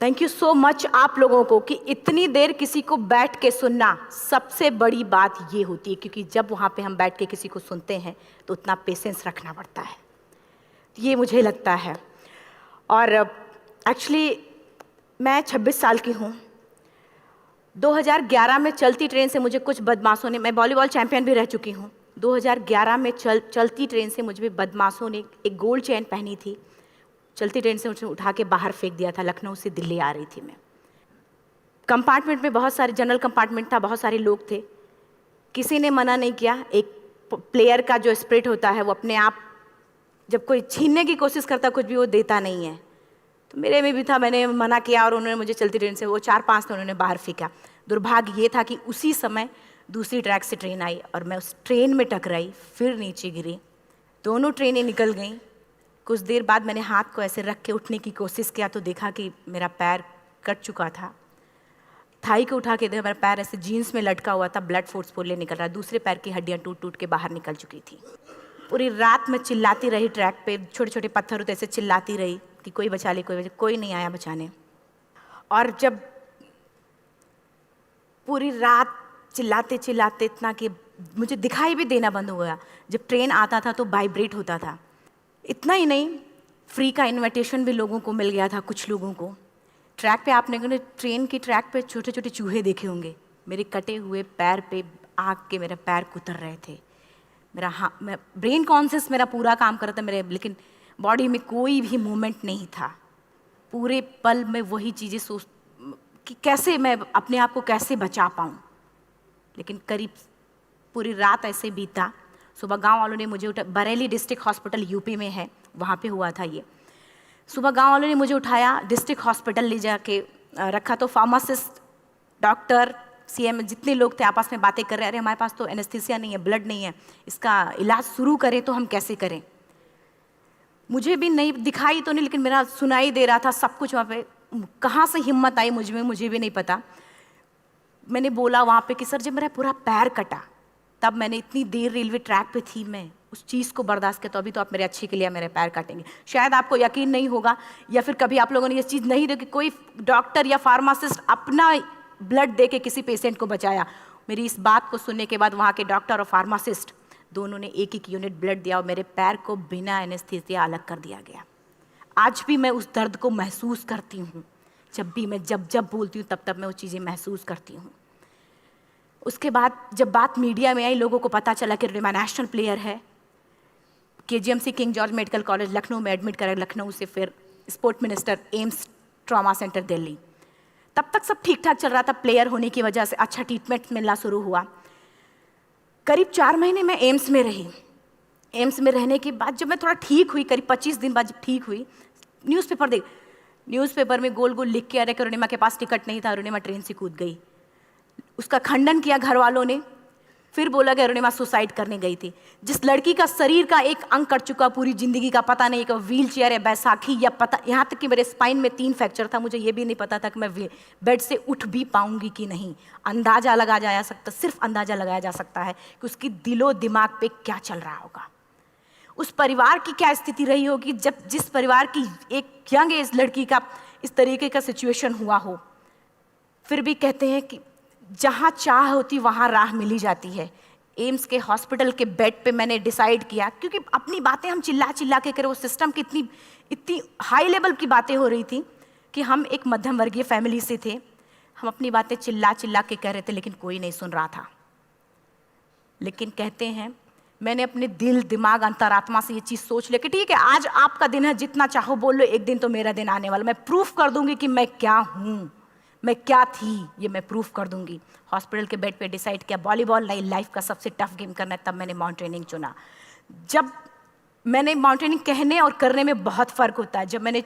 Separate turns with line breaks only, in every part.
Thank you so much आप लोगों को कि इतनी देर किसी को बैठ के सुनना सबसे बड़ी बात ये होती है, क्योंकि जब वहाँ पे हम बैठ के किसी को सुनते हैं तो उतना पेशेंस रखना पड़ता है, ये मुझे लगता है। और एक्चुअली मैं 26 साल की हूँ। 2011 में चलती ट्रेन से मुझे कुछ बदमाशों ने, मैं वॉलीबॉल चैंपियन भी रह चुकी हूँ, 2011 में चलती ट्रेन से मुझे बदमाशों ने एक गोल्ड चेन पहनी थी, चलती ट्रेन से मुझे उठा के बाहर फेंक दिया था। लखनऊ से दिल्ली आ रही थी मैं। कंपार्टमेंट में बहुत सारे, जनरल कंपार्टमेंट था, बहुत सारे लोग थे, किसी ने मना नहीं किया। एक प्लेयर का जो स्पिरिट होता है वो अपने आप, जब कोई छीनने की कोशिश करता कुछ भी, वो देता नहीं है। तो मेरे में भी था, मैंने मना किया और उन्होंने मुझे चलती ट्रेन से, वो 4-5 थे, उन्होंने बाहर फेंका। दुर्भाग्य ये था कि उसी समय दूसरी ट्रैक से ट्रेन आई और मैं उस ट्रेन में टकराई, फिर नीचे गिरी। दोनों ट्रेनें निकल गईं। कुछ देर बाद मैंने हाथ को ऐसे रख के उठने की कोशिश किया तो देखा कि मेरा पैर कट चुका था। थाई को उठा के देखा, मेरा पैर ऐसे जीन्स में लटका हुआ था, ब्लड फोर्सफुली निकल रहा, दूसरे पैर की हड्डियाँ टूट टूट के बाहर निकल चुकी थी। पूरी रात मैं चिल्लाती रही ट्रैक पे, छोटे छोटे पत्थर होते ऐसे चिल्लाती रही कि कोई बचा ले, कोई नहीं आया बचाने। और जब पूरी रात चिल्लाते चिल्लाते इतना कि मुझे दिखाई भी देना बंद हो गया, जब ट्रेन आता था तो वाइब्रेट होता था। इतना ही नहीं, फ्री का इनविटेशन भी लोगों को मिल गया था, कुछ लोगों को। ट्रैक पे आपने ट्रेन की ट्रैक पे छोटे छोटे चूहे देखे होंगे, मेरे कटे हुए पैर पे आग के मेरे पैर कुतर रहे थे। मैं ब्रेन कॉन्शियस मेरा पूरा काम कर रहा था मेरे, लेकिन बॉडी में कोई भी मूवमेंट नहीं था। पूरे पल में वही चीज़ें सोच कि कैसे मैं अपने आप को कैसे बचा पाऊँ। लेकिन करीब पूरी रात ऐसे बीता। सुबह गांव वालों ने मुझे बरेली डिस्ट्रिक्ट हॉस्पिटल यूपी में है, वहाँ पे हुआ था ये। सुबह गांव वालों ने मुझे उठाया, डिस्ट्रिक्ट हॉस्पिटल ले जाके रखा। तो फार्मासिस्ट, डॉक्टर, सीएम, जितने लोग थे आपस में बातें कर रहे हैं, अरे हमारे पास तो एनेस्थीसिया नहीं है, ब्लड नहीं है, इसका इलाज शुरू करें तो हम कैसे करें। मुझे भी नहीं दिखाई तो नहीं, लेकिन मेरा सुनाई दे रहा था सब कुछ वहाँ पे। कहाँ से हिम्मत आई मुझ में, मुझे भी नहीं पता। मैंने बोला वहाँ पे कि सर जब मेरा पूरा पैर कटा, तब मैंने इतनी देर रेलवे ट्रैक पे थी, मैं उस चीज़ को बर्दाश्त किया, तो अभी तो आप मेरे अच्छे के लिए मेरे पैर काटेंगे। शायद आपको यकीन नहीं होगा, या फिर कभी आप लोगों ने ये चीज़ नहीं देखी, कोई डॉक्टर या फार्मासिस्ट अपना ब्लड दे के किसी पेशेंट को बचाया। मेरी इस बात को सुनने के बाद वहाँ के डॉक्टर और फार्मासिस्ट दोनों ने एक एक यूनिट ब्लड दिया और मेरे पैर को बिना एनेस्थीसिया अलग कर दिया गया। आज भी मैं उस दर्द को महसूस करती हूँ। जब भी मैं जब बोलती हूँ तब मैं वो चीज़ें महसूस करती हूँ। उसके बाद जब बात मीडिया में आई, लोगों को पता चला कि रिमा नेशनल प्लेयर है, KGMC king George medical college Lucknow में एडमिट करा, लखनऊ से फिर sport minister, AIIMS trauma centre Delhi. तब तक सब ठीक ठाक चल रहा था, प्लेयर होने की वजह से अच्छा ट्रीटमेंट मिलना शुरू हुआ। करीब 4 महीने मैं एम्स में रही। एम्स में रहने के बाद जब मैं थोड़ा ठीक हुई, करीब 25 दिन बाद जब ठीक हुई, न्यूज़पेपर में गोल गोल लिख के आ रहे कि अरुणिमा के पास टिकट नहीं था, अरुणिमा ट्रेन से कूद गई। उसका खंडन किया घर वालों ने, फिर बोला कि अरुणिमा सुसाइड करने गई थी। जिस लड़की का शरीर का एक अंग कट चुका, पूरी जिंदगी का पता नहीं कि व्हील चेयर है, बैसाखी या पता, यहाँ तक कि मेरे स्पाइन में 3 फ्रैक्चर था, मुझे ये भी नहीं पता था कि मैं बेड से उठ भी पाऊंगी कि नहीं। अंदाजा लगाया जा सकता, सिर्फ अंदाजा लगाया जा सकता है कि उसकी दिलो दिमाग पे क्या चल रहा होगा, उस परिवार की क्या स्थिति रही होगी जब जिस परिवार की एक यंग एज लड़की का इस तरीके का सिचुएशन हुआ हो। फिर भी कहते हैं कि जहाँ चाह होती वहाँ राह मिली जाती है। एम्स के हॉस्पिटल के बेड पे मैंने डिसाइड किया, क्योंकि अपनी बातें हम चिल्ला चिल्ला के करें, वो सिस्टम की इतनी हाई लेवल की बातें हो रही थी कि हम एक मध्यम वर्गीय फैमिली से थे, हम अपनी बातें चिल्ला चिल्ला के कह रहे थे, लेकिन कोई नहीं सुन रहा था। लेकिन कहते हैं मैंने अपने दिल, दिमाग, अंतरात्मा से ये चीज़ सोच लिया कि ठीक है, आज आपका दिन है, जितना चाहो बोल लो, एक दिन तो मेरा दिन आने वाला, मैं प्रूफ कर दूंगी कि मैं क्या हूँ, मैं क्या थी, ये मैं प्रूफ कर दूंगी। हॉस्पिटल के बेड पे डिसाइड किया वॉलीबॉल लाइफ का सबसे टफ गेम करना है, तब मैंने माउंटेनिंग चुना। जब मैंने माउंटेनिंग कहने और करने में बहुत फ़र्क होता है। जब मैंने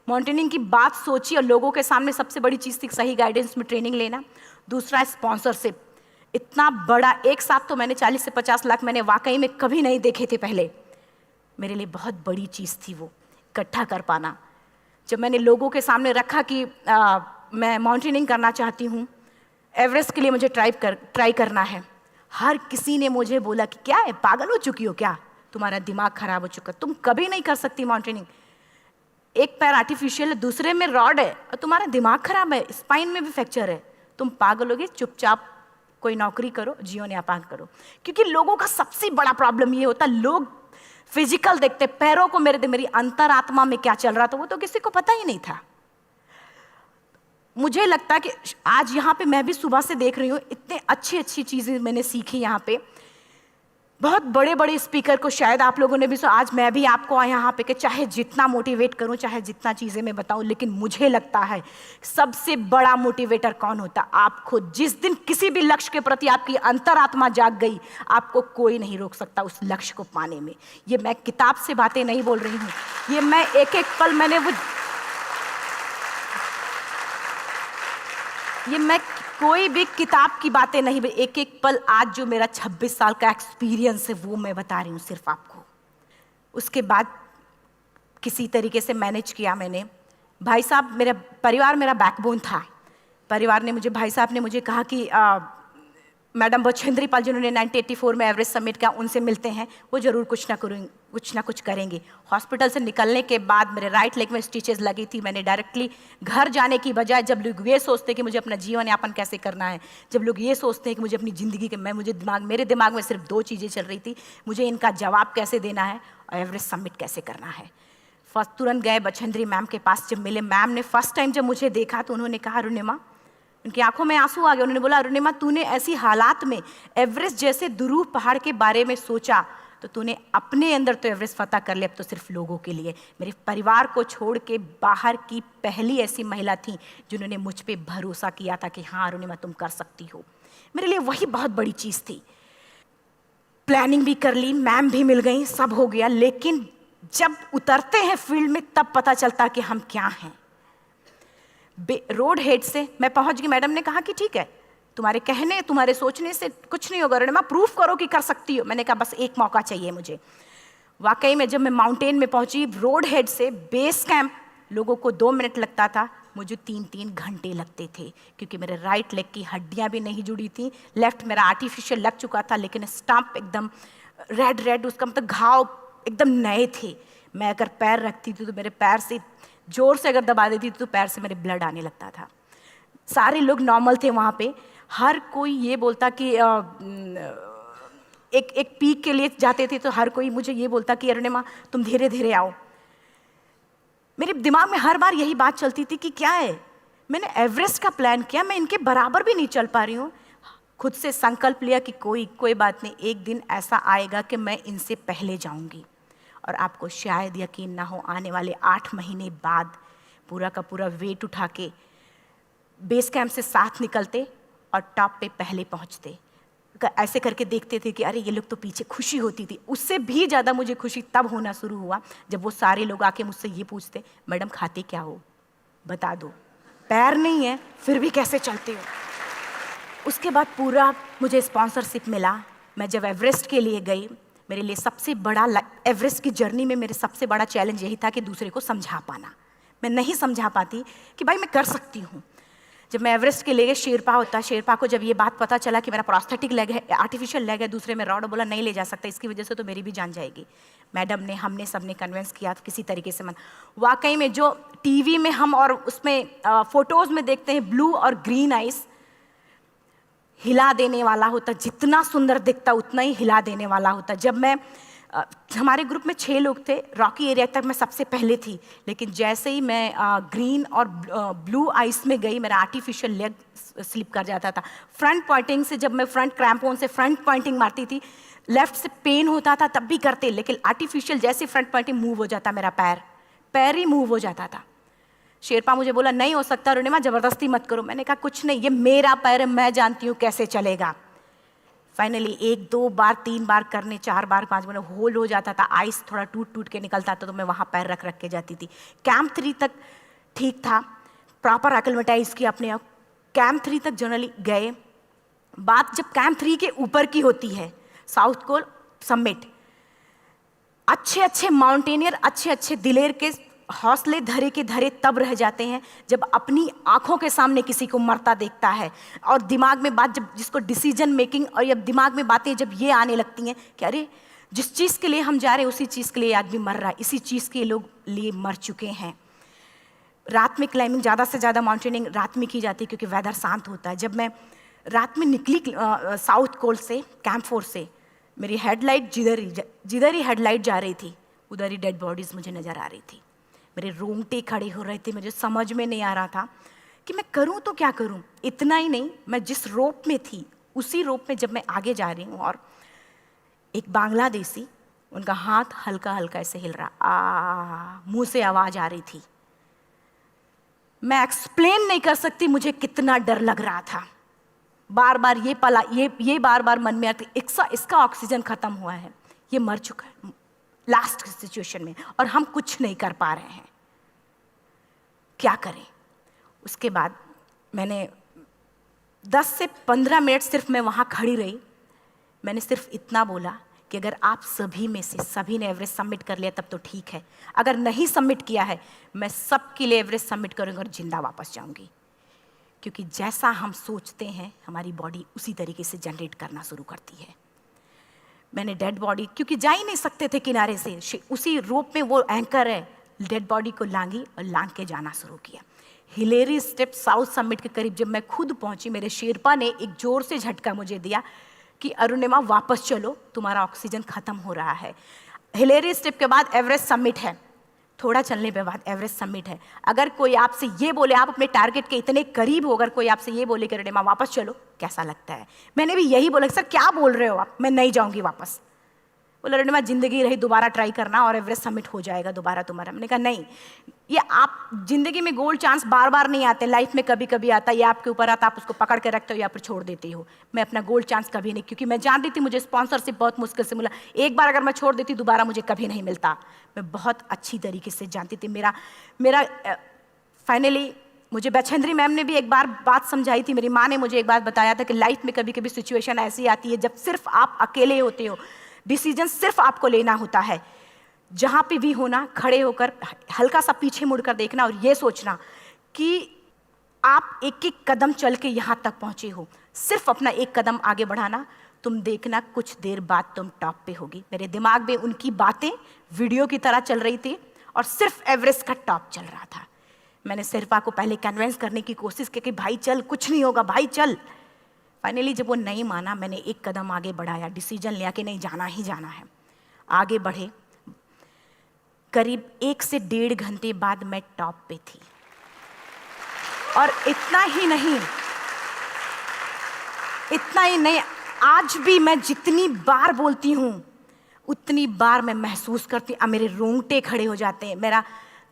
माउंटेनिंग की बात सोची और लोगों के सामने, सबसे बड़ी चीज़ थी सही गाइडेंस में ट्रेनिंग लेना, दूसरा स्पॉन्सरशिप। इतना बड़ा एक साथ तो मैंने 40 से 50 लाख मैंने वाकई में कभी नहीं देखे थे पहले। मेरे लिए बहुत बड़ी चीज़ थी वो इकट्ठा कर पाना। जब मैंने लोगों के सामने रखा कि मैं माउंटेनिंग करना चाहती हूँ, एवरेस्ट के लिए मुझे ट्राई करना है, हर किसी ने मुझे बोला कि क्या है, पागल हो चुकी हो क्या, तुम्हारा दिमाग खराब हो चुका, तुम कभी नहीं कर सकती माउंटेनिंग। एक पैर आर्टिफिशियल है, दूसरे में रॉड है, और तुम्हारा दिमाग खराब है, स्पाइन में भी फ्रैक्चर है, तुम पागल होगे, चुपचाप कोई नौकरी करो, जीवन यापन करो। क्योंकि लोगों का सबसे बड़ा प्रॉब्लम ये होता, लोग फिजिकल देखते, पैरों को मेरी अंतरात्मा में क्या चल रहा था वो तो किसी को पता ही नहीं था। मुझे लगता है कि आज यहाँ पे मैं भी सुबह से देख रही हूँ, इतने अच्छी अच्छी चीज़ें मैंने सीखी यहाँ पे। बहुत बड़े बड़े स्पीकर को शायद आप लोगों ने भी सुना, आज मैं भी आपको यहाँ पे कि चाहे जितना मोटिवेट करूँ, चाहे जितना चीज़ें मैं बताऊँ, लेकिन मुझे लगता है सबसे बड़ा मोटिवेटर कौन होता, आप खुद। जिस दिन किसी भी लक्ष्य के प्रति आपकी अंतरात्मा जाग गई, आपको कोई नहीं रोक सकता उस लक्ष्य को पाने में। ये मैं किताब से बातें नहीं बोल रही हूँ, ये मैं एक एक पल मैंने मैं कोई भी किताब की बातें नहीं, एक एक पल आज जो मेरा 26 साल का एक्सपीरियंस है वो मैं बता रही हूँ सिर्फ आपको। उसके बाद किसी तरीके से मैनेज किया मैंने। भाई साहब, मेरा परिवार मेरा बैकबोन था। परिवार ने मुझे, भाई साहब ने मुझे कहा कि मैडम बछेंद्री पाल जिन्होंने 1984 में एवरेस्ट समिट किया, उनसे मिलते हैं, वो ज़रूर कुछ ना कुछ करेंगे। हॉस्पिटल से निकलने के बाद मेरे राइट लेग में स्टिचेस लगी थी। मैंने डायरेक्टली घर जाने की बजाय, जब लोग ये सोचते हैं कि मुझे अपना जीवन यापन कैसे करना है, जब लोग ये सोचते हैं कि मुझे अपनी ज़िंदगी के मेरे दिमाग में सिर्फ 2 चीज़ें चल रही थी, मुझे इनका जवाब कैसे देना है और एवरेस्ट समिट कैसे करना है। फर्स्ट तुरंत गए बछेंद्री मैम के पास। जब मिले, मैम ने फर्स्ट टाइम जब मुझे देखा तो उन्होंने कहा, अरुणिमा, उनकी आंखों में आंसू आ गए। उन्होंने बोला, अरुणिमा, तूने ऐसी हालात में एवरेस्ट जैसे दुरूह पहाड़ के बारे में सोचा तो तूने अपने अंदर तो एवरेस्ट फतह कर लिया, अब तो सिर्फ लोगों के लिए। मेरे परिवार को छोड़ के बाहर की पहली ऐसी महिला थी जिन्होंने मुझ पे भरोसा किया था कि हाँ अरुणिमा, तुम कर सकती हो। मेरे लिए वही बहुत बड़ी चीज़ थी। प्लानिंग भी कर ली, मैम भी मिल गई, सब हो गया। लेकिन जब उतरते हैं फील्ड में तब पता चलता कि हम क्या हैं। रोड हेड से मैं पहुंच गई। मैडम ने कहा कि ठीक है, तुम्हारे कहने, तुम्हारे सोचने से कुछ नहीं होगा अरुणिमा, प्रूफ करो कि कर सकती हो। मैंने कहा बस एक मौका चाहिए मुझे। वाकई में जब मैं माउंटेन में पहुंची, रोड हेड से बेस कैंप लोगों को 2 मिनट लगता था, मुझे 3-3 घंटे लगते थे, क्योंकि मेरे राइट लेग की हड्डियां भी नहीं जुड़ी थी। लेफ्ट मेरा आर्टिफिशियल लग चुका था, लेकिन स्टंप एकदम रेड, उसका मतलब घाव एकदम नए थे। मैं अगर पैर रखती थी तो मेरे पैर से जोर से अगर दबा देती थी तो पैर से मेरे ब्लड आने लगता था। सारे लोग नॉर्मल थे वहाँ पे। हर कोई ये बोलता कि एक पीक के लिए जाते थे तो हर कोई मुझे ये बोलता कि अरुणिमा, तुम धीरे धीरे आओ। मेरे दिमाग में हर बार यही बात चलती थी कि क्या है, मैंने एवरेस्ट का प्लान किया, मैं इनके बराबर भी नहीं चल पा रही हूँ। खुद से संकल्प लिया कि कोई बात नहीं, एक दिन ऐसा आएगा कि मैं इनसे पहले जाऊँगी। और आपको शायद यकीन ना हो, आने वाले 8 महीने बाद पूरा का पूरा वेट उठा के बेस कैंप से साथ निकलते और टॉप पे पहले पहुंचते। ऐसे करके देखते थे कि अरे ये लोग तो पीछे। खुशी होती थी। उससे भी ज़्यादा मुझे खुशी तब होना शुरू हुआ जब वो सारे लोग आके मुझसे ये पूछते, मैडम खाते क्या हो, बता दो, पैर नहीं है फिर भी कैसे चलते हो। उसके बाद पूरा मुझे स्पॉन्सरशिप मिला। मैं जब एवरेस्ट के लिए गई, मेरे लिए सबसे बड़ा, एवरेस्ट की जर्नी में मेरे सबसे बड़ा चैलेंज यही था कि दूसरे को समझा पाना। मैं नहीं समझा पाती कि भाई मैं कर सकती हूँ। जब मैं एवरेस्ट के लिए, शेरपा होता, शेरपा को जब ये बात पता चला कि मेरा प्रोस्थेटिक लेग है, आर्टिफिशियल लेग है, दूसरे में रॉड, बोला नहीं ले जा सकता, इसकी वजह से तो मेरी भी जान जाएगी। मैडम ने, हमने सबने कन्विंस किया किसी तरीके से। मन वाकई में जो टीवी में हम और उसमें फोटोज़ में देखते हैं, ब्लू और ग्रीन आइस, हिला देने वाला होता। जितना सुंदर दिखता उतना ही हिला देने वाला होता। जब मैं हमारे ग्रुप में 6 लोग थे, रॉकी एरिया तक मैं सबसे पहले थी, लेकिन जैसे ही मैं ग्रीन और ब्लू आइस में गई, मेरा आर्टिफिशियल लेग स्लिप कर जाता था। फ्रंट पॉइंटिंग से, जब मैं फ्रंट क्रैम्पोन से फ्रंट पॉइंटिंग मारती थी, लेफ्ट से पेन होता था तब भी करते, लेकिन आर्टिफिशियल जैसे फ्रंट पॉइंटिंग मूव हो जाता, मेरा पैर ही मूव हो जाता था। शेरपा मुझे बोला नहीं हो सकता अरुणिमा, ज़बरदस्ती मत करो। मैंने कहा कुछ नहीं, ये मेरा पैर है, मैं जानती हूँ कैसे चलेगा। फाइनली 1, 2 बार, 3 बार करने, 4 बार, 5 बार होल हो जाता था। आइस थोड़ा टूट के निकलता था तो मैं वहाँ पैर रख के जाती थी। कैंप 3 तक ठीक था, प्रॉपर एक्लेमेटाइज किया अपने आप। कैंप 3 तक जनरली गए। बात जब कैंप 3 के ऊपर की होती है, साउथ कोल समिट, अच्छे माउंटेनियर, अच्छे दिलेर के हौसले धरे के धरे तब रह जाते हैं जब अपनी आंखों के सामने किसी को मरता देखता है, और दिमाग में बात, जब जिसको डिसीजन मेकिंग, और जब दिमाग में बातें जब ये आने लगती हैं कि अरे जिस चीज़ के लिए हम जा रहे हैं उसी चीज़ के लिए आदमी मर रहा है, इसी चीज़ के लोग लिए मर चुके हैं। रात में क्लाइंबिंग, ज़्यादा से ज़्यादा माउंटेनिंग रात में की जाती है क्योंकि वेदर शांत होता है। जब मैं रात में निकली साउथ कोल से, कैंप 4 से, मेरी हेडलाइट जिधर ही हेडलाइट जा रही थी उधर ही डेड बॉडीज़ मुझे नज़र आ रही थी। मेरे रोंगटे खड़े हो रहे थे, मुझे समझ में नहीं आ रहा था कि मैं करूं तो क्या करूं। इतना ही नहीं, मैं जिस रोप में थी उसी रोप में जब मैं आगे जा रही हूँ और एक बांग्लादेशी, उनका हाथ हल्का हल्का ऐसे हिल रहा, मुंह से आवाज़ आ रही थी। मैं एक्सप्लेन नहीं कर सकती मुझे कितना डर लग रहा था। बार बार ये बार बार मन में आती, इसका ऑक्सीजन खत्म हुआ है, ये मर चुका है लास्ट सिचुएशन में, और हम कुछ नहीं कर पा रहे हैं, क्या करें। उसके बाद मैंने 10 से 15 मिनट सिर्फ मैं वहाँ खड़ी रही। मैंने सिर्फ इतना बोला कि अगर आप सभी में से सभी ने एवरेस्ट सबमिट कर लिया तब तो ठीक है, अगर नहीं सबमिट किया है मैं सबके लिए एवरेस्ट सबमिट करूँगी और जिंदा वापस जाऊँगी। क्योंकि जैसा हम सोचते हैं हमारी बॉडी उसी तरीके से जनरेट करना शुरू करती है। मैंने डेड बॉडी, क्योंकि जा ही नहीं सकते थे किनारे से, उसी रोप में वो एंकर है, डेड बॉडी को लांगी और लांग के जाना शुरू किया। हिलेरी स्टेप साउथ समिट के करीब जब मैं खुद पहुंची, मेरे शेरपा ने एक जोर से झटका मुझे दिया कि अरुणिमा वापस चलो, तुम्हारा ऑक्सीजन खत्म हो रहा है। हिलेरी स्टेप के बाद एवरेस्ट समिट है, थोड़ा चलने के बाद एवरेस्ट समिट है। अगर कोई आपसे ये बोले, आप अपने टारगेट के इतने करीब हो, अगर कोई आपसे ये बोले कि अरुणिमा वापस चलो, कैसा लगता है? मैंने भी यही बोला, सर क्या बोल रहे हो आप, मैं नहीं जाऊंगी वापस। बोला अरुणिमा जिंदगी रही, दोबारा ट्राई करना और एवरेस्ट समिट हो जाएगा दोबारा तुम्हारा। मैंने कहा नहीं, ये आप जिंदगी में गोल्ड चांस बार बार नहीं आते, लाइफ में कभी कभी आता है, ये आपके ऊपर आता, आप उसको पकड़ के रखते हो या फिर छोड़ देते हो। मैं अपना गोल्ड चांस कभी नहीं, क्योंकि मैं जानती थी मुझे स्पॉन्सरशिप बहुत मुश्किल से मिला, एक बार अगर मैं छोड़ देती दोबारा मुझे कभी नहीं मिलता। मैं बहुत अच्छी तरीके से जानती थी। मेरा फाइनली मुझे बछेंद्री मैम ने भी एक बार बात समझाई थी, मेरी माँ ने मुझे एक बात बताया था कि लाइफ में कभी कभी सिचुएशन ऐसी आती है जब सिर्फ आप अकेले होते हो, डिसीजन सिर्फ आपको लेना होता है। जहाँ पे भी होना, खड़े होकर हल्का सा पीछे मुड़कर देखना और ये सोचना कि आप एक एक कदम चल के यहाँ तक पहुँचे हो, सिर्फ अपना एक कदम आगे बढ़ाना, तुम देखना कुछ देर बाद तुम टॉप पे होगी। मेरे दिमाग में उनकी बातें वीडियो की तरह चल रही थी और सिर्फ एवरेस्ट का टॉप चल रहा था। मैंने शेरपा को पहले कन्विंस करने की कोशिश की कि भाई चल, कुछ नहीं होगा भाई चल। फाइनली जब वो नहीं माना, मैंने एक कदम आगे बढ़ाया, डिसीजन लिया कि नहीं जाना ही जाना है। आगे बढ़े, करीब 1 से 1.5 घंटे बाद मैं टॉप पे थी। और इतना ही नहीं, आज भी मैं जितनी बार बोलती हूँ उतनी बार मैं महसूस करती हूँ, मेरे रोंगटे खड़े हो जाते हैं, मेरा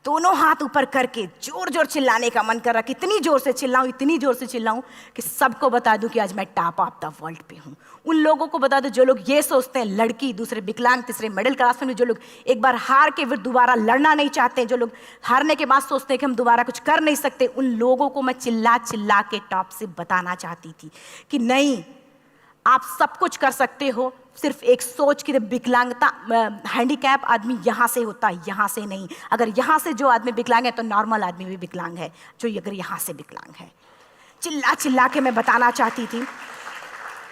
दोनों हाथ ऊपर करके जोर जोर चिल्लाने का मन कर रहा, कितनी जोर से चिल्लाऊं, इतनी जोर से चिल्लाऊं कि सबको बता दूं कि आज मैं टॉप ऑफ द वर्ल्ड पे हूं। उन लोगों को बता दूं जो लोग ये सोचते हैं, लड़की, दूसरे विकलांग, तीसरे मिडिल क्लास में, जो लोग एक बार हार के फिर दोबारा लड़ना नहीं चाहते, जो लोग हारने के बाद सोचते हैं कि हम दोबारा कुछ कर नहीं सकते, उन लोगों को मैं चिल्ला चिल्ला के टॉप से बताना चाहती थी कि नहीं, आप सब कुछ कर सकते हो, सिर्फ एक सोच की विकलांगता, हैंडीकैप आदमी यहाँ से होता है, यहाँ से नहीं। अगर यहाँ से जो आदमी विकलांग है तो नॉर्मल आदमी भी विकलांग है, जो अगर यहाँ से विकलांग है। चिल्ला चिल्ला के मैं बताना चाहती थी।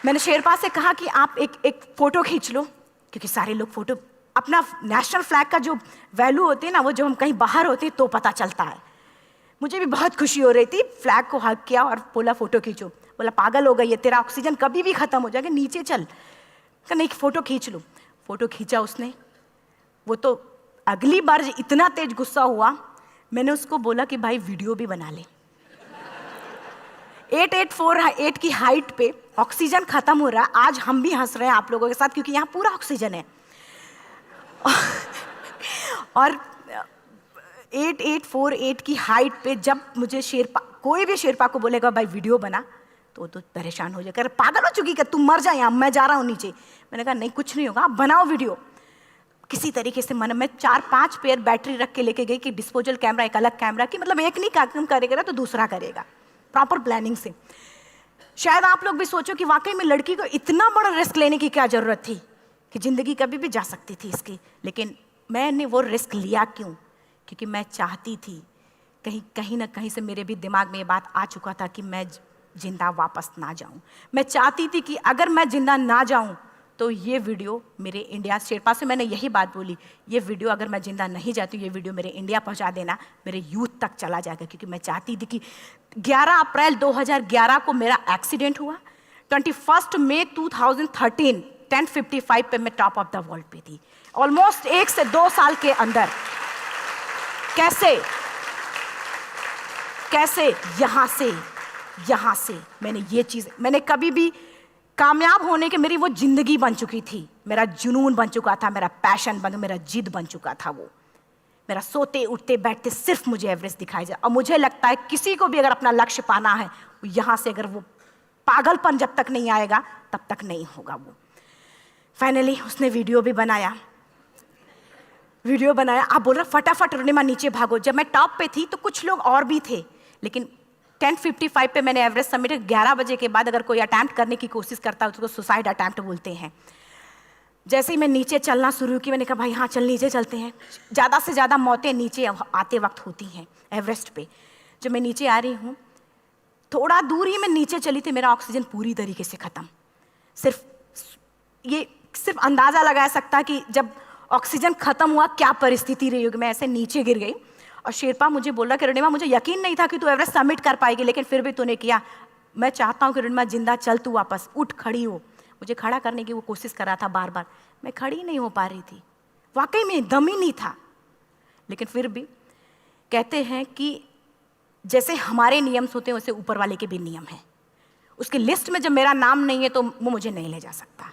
मैंने शेरपा से कहा कि आप एक फ़ोटो खींच लो, क्योंकि सारे लोग फ़ोटो, अपना नेशनल फ्लैग का जो वैल्यू होती है ना, वो जब हम कहीं बाहर होते हैं तो पता चलता है। मुझे भी बहुत खुशी हो रही थी, फ्लैग को हग किया और बोला फ़ोटो खींचो। बोला पागल हो गई है, तेरा ऑक्सीजन कभी भी ख़त्म हो जाएगा, नीचे चल। नहीं, फ़ोटो खींच लो। फ़ोटो खींचा उसने। वो तो अगली बार इतना तेज गुस्सा हुआ, मैंने उसको बोला कि भाई वीडियो भी बना ले। 8848 की हाइट पे ऑक्सीजन खत्म हो रहा है, आज हम भी हंस रहे हैं आप लोगों के साथ क्योंकि यहाँ पूरा ऑक्सीजन है। और 8848 की हाइट पे जब मुझे शेरपा, कोई भी शेरपा को बोलेगा भाई वीडियो बना, तो परेशान हो जाएगा, पागल हो चुकी, कि तुम मर जाए, यहाँ मैं जा रहा हूँ नीचे। मैंने कहा नहीं, कुछ नहीं होगा, आप बनाओ वीडियो। किसी तरीके से मैं 4-5 पेयर बैटरी रख के लेके गई कि डिस्पोजल कैमरा, एक अलग कैमरा, कि मतलब एक नहीं काम करेगा तो दूसरा करेगा, प्रॉपर प्लानिंग से। शायद आप लोग भी सोचो कि वाकई में लड़की को इतना बड़ा रिस्क लेने की क्या जरूरत थी, कि जिंदगी कभी भी जा सकती थी इसकी। लेकिन मैंने वो रिस्क लिया क्यों? क्योंकि मैं चाहती थी, कहीं ना कहीं से मेरे भी दिमाग में ये बात आ चुका था कि मैं जिंदा वापस ना जाऊं। मैं चाहती थी कि अगर मैं जिंदा ना जाऊं तो ये वीडियो मेरे इंडिया शेरपा से मैंने यही बात बोली, ये वीडियो अगर मैं जिंदा नहीं जाती हूँ, ये वीडियो मेरे इंडिया पहुँचा देना, मेरे यूथ तक चला जाएगा। क्योंकि मैं चाहती थी कि 11 अप्रैल 2011 को मेरा एक्सीडेंट हुआ, 21 मई 2013 10:55 पे मैं टॉप ऑफ द वर्ल्ड पे थी। ऑलमोस्ट 1 से 2 साल के अंदर कैसे यहाँ से मैंने ये चीज़, मैंने कभी भी कामयाब होने के, मेरी वो जिंदगी बन चुकी थी, मेरा जुनून बन चुका था, मेरा पैशन मेरा जिद बन चुका था। वो मेरा सोते उठते बैठते सिर्फ मुझे एवरेस्ट दिखाई जाए। और मुझे लगता है किसी को भी अगर अपना लक्ष्य पाना है, यहाँ से अगर वो पागलपन जब तक नहीं आएगा तब तक नहीं होगा। वो फाइनली उसने वीडियो बनाया। आप बोल रहे फटाफट रोनिमा नीचे भागो। जब मैं टॉप पे थी तो कुछ लोग और भी थे, लेकिन 10:55 पे मैंने एवरेस्ट समिट, 11 बजे के बाद अगर कोई अटैम्प्ट करने की कोशिश करता है उसको सुसाइड अटैम्प्ट बोलते हैं। जैसे ही मैं नीचे चलना शुरू की, मैंने कहा भाई हाँ चल नीचे चलते हैं। ज़्यादा से ज़्यादा मौतें नीचे आते वक्त होती हैं एवरेस्ट पे। जब मैं नीचे आ रही हूँ, थोड़ा दूर ही मैं नीचे चली थी, मेरा ऑक्सीजन पूरी तरीके से ख़त्म। सिर्फ अंदाज़ा लगा सकता कि जब ऑक्सीजन ख़त्म हुआ क्या परिस्थिति रही होगी। मैं ऐसे नीचे गिर गई और शेरपा मुझे बोला कि रोनिमा मुझे यकीन नहीं था कि तू एवरेस्ट सबमिट कर पाएगी, लेकिन फिर भी तूने किया। मैं चाहता हूँ कि रोनिमा जिंदा चल, तू वापस उठ, खड़ी हो। मुझे खड़ा करने की वो कोशिश कर रहा था बार बार, मैं खड़ी नहीं हो पा रही थी, वाकई में दम ही नहीं था। लेकिन फिर भी कहते हैं कि जैसे हमारे नियम होते हैं वैसे ऊपर वाले के भी नियम हैं। उसकी लिस्ट में जब मेरा नाम नहीं है तो वो मुझे नहीं ले जा सकता।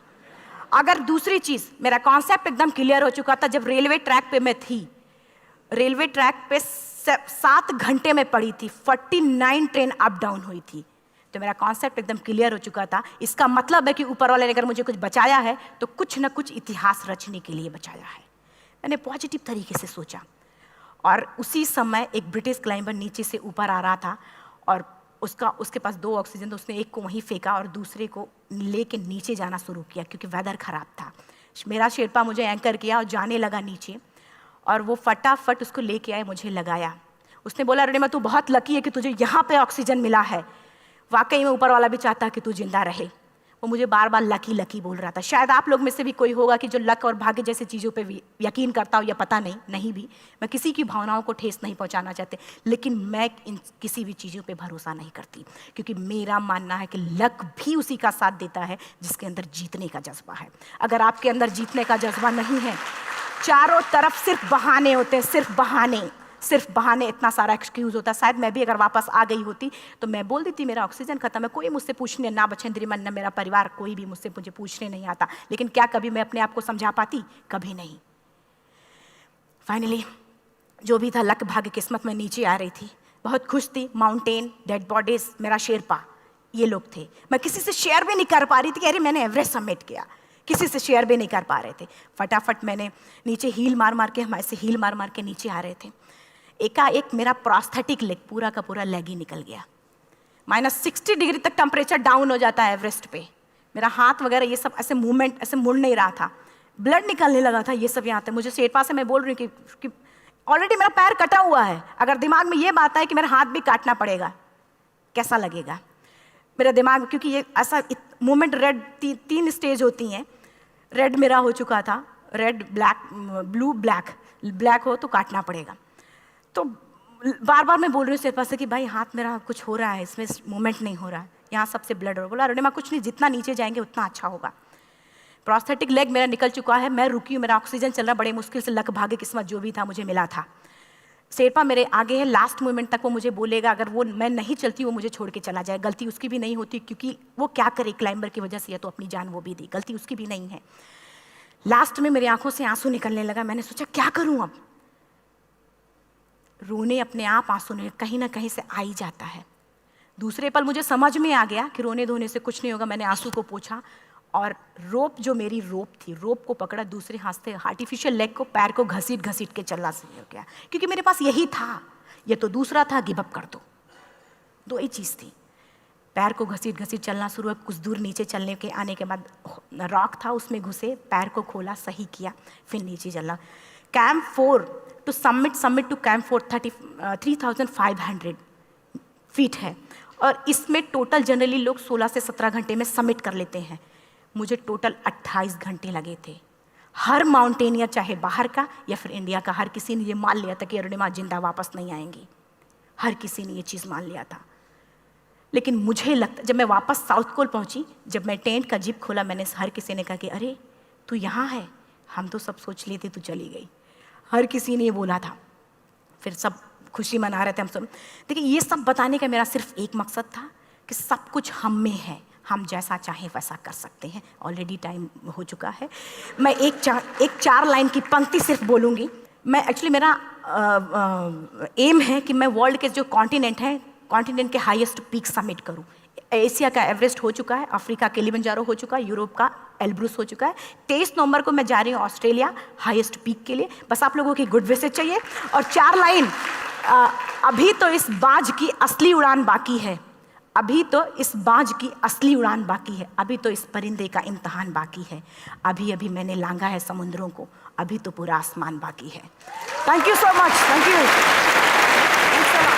अगर दूसरी चीज़, मेरा कॉन्सेप्ट एकदम क्लियर हो चुका था। जब रेलवे ट्रैक पे मैं थी, रेलवे ट्रैक पे 7 घंटे में पड़ी थी, 49 ट्रेन अप डाउन हुई थी, तो मेरा कॉन्सेप्ट एकदम क्लियर हो चुका था। इसका मतलब है कि ऊपर वाले ने अगर मुझे कुछ बचाया है तो कुछ ना कुछ इतिहास रचने के लिए बचाया है। मैंने पॉजिटिव तरीके से सोचा। और उसी समय एक ब्रिटिश क्लाइंबर नीचे से ऊपर आ रहा था और उसके पास 2 ऑक्सीजन, तो उसने एक को वहीं फेंका और दूसरे को लेके नीचे जाना शुरू किया क्योंकि वेदर ख़राब था। मेरा शेरपा मुझे एंकर किया और जाने लगा नीचे, और वो फटाफट उसको लेके आए, मुझे लगाया। उसने बोला रोनिमा तू बहुत लकी है कि तुझे यहाँ पे ऑक्सीजन मिला है। वाकई में ऊपर वाला भी चाहता है कि तू जिंदा रहे। वो मुझे बार बार लकी लकी बोल रहा था। शायद आप लोग में से भी कोई होगा कि जो लक और भाग्य जैसी चीज़ों पे यकीन करता हो, या पता नहीं भी। मैं किसी की भावनाओं को ठेस नहीं पहुंचाना चाहती, लेकिन मैं इन किसी भी चीज़ों पे भरोसा नहीं करती, क्योंकि मेरा मानना है कि लक भी उसी का साथ देता है जिसके अंदर जीतने का जज्बा है। अगर आपके अंदर जीतने का जज्बा नहीं है, चारों तरफ सिर्फ बहाने होते हैं, सिर्फ बहाने, इतना सारा एक्सक्यूज़ होता है। शायद मैं भी अगर वापस आ गई होती तो मैं बोल देती मेरा ऑक्सीजन खत्म है, कोई मुझसे पूछने ना बछेंद्री मन, ना मेरा परिवार, कोई भी मुझे पूछने नहीं आता। लेकिन क्या कभी मैं अपने आप को समझा पाती? कभी नहीं। फाइनली जो भी था, लक भाग्य किस्मत में नीचे आ रही थी, बहुत खुश थी। माउंटेन, डेड बॉडीज, मेरा शेरपा, ये लोग थे। मैं किसी से शेयर भी नहीं कर पा रही थी कि अरे मैंने एवरेस्ट सबमिट किया, किसी से शेयर भी नहीं कर पा रहे थे। फटाफट मैंने नीचे हील मार के, हमारे से हील मार के नीचे आ रहे थे। एकाएक मेरा प्रोस्थेटिक लेग, पूरा का पूरा लेग ही निकल गया। -60 डिग्री तक टेम्परेचर डाउन हो जाता है एवरेस्ट पे। मेरा हाथ वगैरह ये सब ऐसे मूवमेंट, ऐसे मुड़ नहीं रहा था, ब्लड निकलने लगा था, ये सब यहाँ था। मुझे शेरपा से मैं बोल रही हूँ कि ऑलरेडी मेरा पैर कटा हुआ है, अगर दिमाग में ये बात है कि मेरा हाथ भी काटना पड़ेगा, कैसा लगेगा मेरा दिमाग। क्योंकि ये ऐसा मूवमेंट, रेड 3 स्टेज होती हैं। रेड मेरा हो चुका था, रेड, ब्लैक, ब्लू, ब्लैक हो तो काटना पड़ेगा। तो बार बार मैं बोल रही हूँ शेरपा से कि भाई हाथ मेरा कुछ हो रहा है, इसमें मूवमेंट नहीं हो रहा है, यहाँ सबसे ब्लड हो रहा है। बोला रोनिमा कुछ नहीं, जितना नीचे जाएंगे उतना अच्छा होगा। प्रोस्थेटिक लेग मेरा निकल चुका है, मैं रुकी हूँ, मेरा ऑक्सीजन चल रहा, बड़े मुश्किल से लक भाग्य किस्मत जो भी था मुझे मिला था। शेरपा मेरे आगे है, लास्ट मोमेंट तक वो मुझे बोलेगा, अगर वो मैं नहीं चलती वो मुझे छोड़ के चला जाए। गलती उसकी भी नहीं होती, क्योंकि वो क्या करे, क्लाइंबर की वजह से या तो अपनी जान वो भी दी, गलती उसकी भी नहीं है। लास्ट में मेरी आंखों से आंसू निकलने लगा। मैंने सोचा क्या करूँ अब, रोने अपने आप आंसू ने कहीं ना कहीं से आ ही जाता है। दूसरे पल मुझे समझ में आ गया कि रोने धोने से कुछ नहीं होगा। मैंने आंसू को पोंछा और रोप, जो मेरी रोप थी, रोप को पकड़ा, दूसरे हाथ से आर्टिफिशियल लेग को, पैर को घसीट के चलना शुरू हो गया, क्योंकि मेरे पास यही था। ये तो दूसरा था, गिव अप कर दो ही चीज़ थी। पैर को घसीट चलना शुरू हुआ। कुछ दूर नीचे चलने के आने के बाद रॉक था, उसमें घुसे, पैर को खोला, सही किया, फिर नीचे चलना। Camp 4 to summit to camp 4 3500 feet है, और इसमें टोटल जनरली लोग 16 से 17 घंटे में सबमिट कर लेते हैं। मुझे टोटल 28 घंटे लगे थे। हर माउंटेनियर, चाहे बाहर का या फिर इंडिया का, हर किसी ने ये मान लिया था कि अरुणिमा जिंदा वापस नहीं आएंगी। हर किसी ने ये चीज़ मान लिया था। लेकिन मुझे लगता, जब मैं वापस साउथ पोल पहुंची, जब मैं टेंट का जिप खोला, मैंने हर किसी ने कहा कि अरे तू यहाँ है, हम तो सब सोच लिए थे तू चली गई। हर किसी ने ये बोला था। फिर सब खुशी मना रहे थे हम सब। देखिए, ये सब बताने का मेरा सिर्फ एक मकसद था कि सब कुछ हम में है, हम जैसा चाहें वैसा कर सकते हैं। ऑलरेडी टाइम हो चुका है। मैं एक चार लाइन की पंक्ति सिर्फ बोलूँगी। मैं एक्चुअली, मेरा एम है कि मैं वर्ल्ड के जो कॉन्टिनेंट हैं, कॉन्टिनेंट के हाईएस्ट पीक समिट करूं। एशिया का एवरेस्ट हो चुका है, अफ्रीका किलिमंजारो हो चुका है, यूरोप का एल्ब्रूस हो चुका है। 23 नवंबर को मैं जा रही हूँ ऑस्ट्रेलिया हाईएस्ट पीक के लिए। बस आप लोगों की गुड विशेस चाहिए। और 4 लाइन, अभी तो इस बाज की असली उड़ान बाकी है, अभी तो इस बाज की असली उड़ान बाकी है, अभी तो इस परिंदे का इम्तहान बाकी है, अभी अभी मैंने लांघा है समुद्रों को, अभी तो पूरा आसमान बाकी है। Thank you so much. Thank you.